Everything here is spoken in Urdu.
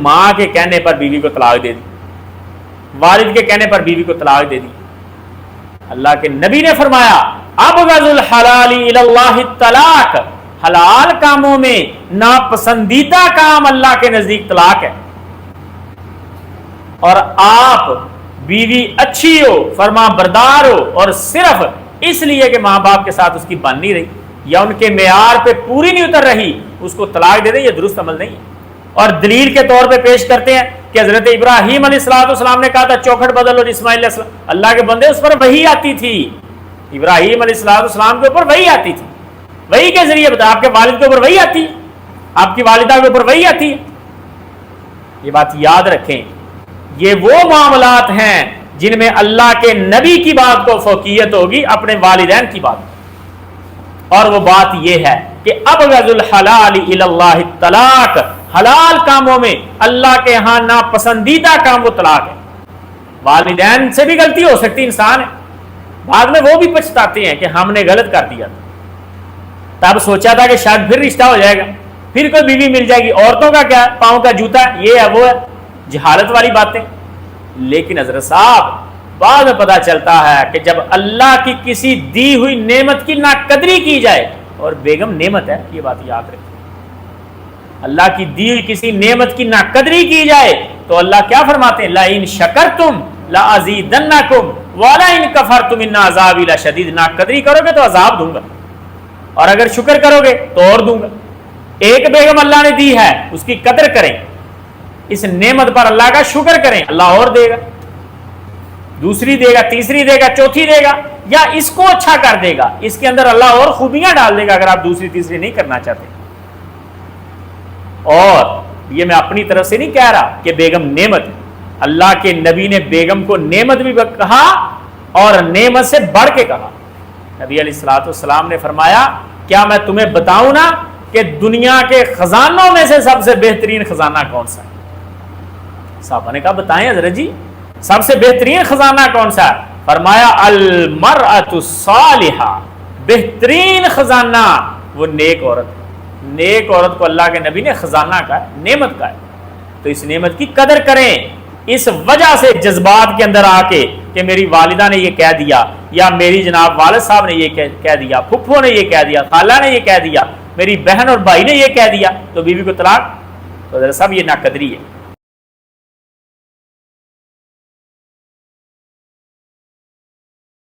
ماں کے کہنے پر بیوی کو طلاق دے دی، والد کے کہنے پر بیوی کو طلاق دے دی۔ اللہ کے نبی نے فرمایا ابغض الحلال الی اللہ الطلاق، حلال کاموں میں ناپسندیدہ کام اللہ کے نزدیک طلاق ہے۔ اور آپ بیوی اچھی ہو، فرما بردار ہو، اور صرف اس لیے کہ ماں باپ کے ساتھ اس کی بن نہیں رہی یا ان کے معیار پہ پوری نہیں اتر رہی، اس کو طلاق دے دیں، یہ درست عمل نہیں ہے۔ اور دلیل کے طور پہ پیش کرتے ہیں کہ حضرت ابراہیم علیہ السلام نے کہا تھا چوکھٹ بدل اور اسماعیل علیہ السلام، اللہ کے بندے اس پر وحی آتی تھی، ابراہیم علیہ السلام کے اوپر وحی آتی تھی، وحی کے ذریعے بتا، آپ کے والد کے اوپر وحی آتی ہے، آپ کی والدہ کے اوپر وحی آتی ہے۔ یہ بات یاد رکھیں، یہ وہ معاملات ہیں جن میں اللہ کے نبی کی بات کو فوقیت ہوگی اپنے والدین کی بات، اور وہ بات یہ ہے کہ ابغض الحلال الی اللہ الطلاق، حلال کاموں میں اللہ کے ہاں ناپسندیدہ کام وہ طلاق ہے۔ والدین سے بھی غلطی ہو سکتی، انسان ہے، بعد میں وہ بھی پچھتاتے ہیں کہ ہم نے غلط کر دیا تھا، تب سوچا تھا کہ شاید پھر رشتہ ہو جائے گا، پھر کوئی بیوی مل جائے گی، عورتوں کا کیا، پاؤں کا جوتا ہے، یہ ہے وہ ہے، جہالت والی باتیں۔ لیکن حضرت صاحب بعد میں پتہ چلتا ہے کہ جب اللہ کی کسی دی ہوئی نعمت کی ناقدری کی جائے، اور بیگم نعمت ہے، یہ بات یاد رکھیں، اللہ کی دی ہوئی کسی نعمت کی ناقدری کی جائے تو اللہ کیا فرماتے ہیں، لَئِن شَكَرْتُمْ لَأَزِيدَنَّكُمْ وَلَئِن كَفَرْتُمْ إِنَّ عَذَابِي لَشَدِيدٌ، ناقدری کرو گے تو عذاب دوں گا، اور اگر شکر کرو گے تو اور دوں گا۔ ایک بیگم اللہ نے دی ہے، اس کی قدر کریں، اس نعمت پر اللہ کا شکر کریں، اللہ اور دے گا، دوسری دے گا، تیسری دے گا، چوتھی دے گا، یا اس کو اچھا کر دے گا، اس کے اندر اللہ اور خوبیاں ڈال دے گا اگر آپ دوسری تیسری نہیں کرنا چاہتے۔ اور یہ میں اپنی طرف سے نہیں کہہ رہا کہ بیگم نعمت ہے، اللہ کے نبی نے بیگم کو نعمت بھی کہا اور نعمت سے بڑھ کے کہا۔ نبی علیہ السلام نے فرمایا کیا میں تمہیں بتاؤں نا کہ دنیا کے خزانوں میں سے سب سے بہترین خزانہ کون سا ہے؟ صحابہ نے کہا بتائیں حضرت جی، سب سے بہترین خزانہ کون سا ہے؟ فرمایا المرأۃ الصالحہ، بہترین خزانہ وہ نیک عورت ہے۔ نیک عورت کو اللہ کے نبی نے خزانہ کہا ہے، نعمت کہا ہے، تو اس نعمت کی قدر کریں۔ اس وجہ سے جذبات کے اندر آ کے کہ میری والدہ نے یہ کہہ دیا، یا میری جناب والد صاحب نے یہ کہہ دیا، پھپھو نے یہ کہہ دیا، خالہ نے یہ کہہ دیا، میری بہن اور بھائی نے یہ کہہ دیا، تو بیوی کو طلاق، تو ذرا صاحب یہ ناقدری ہے۔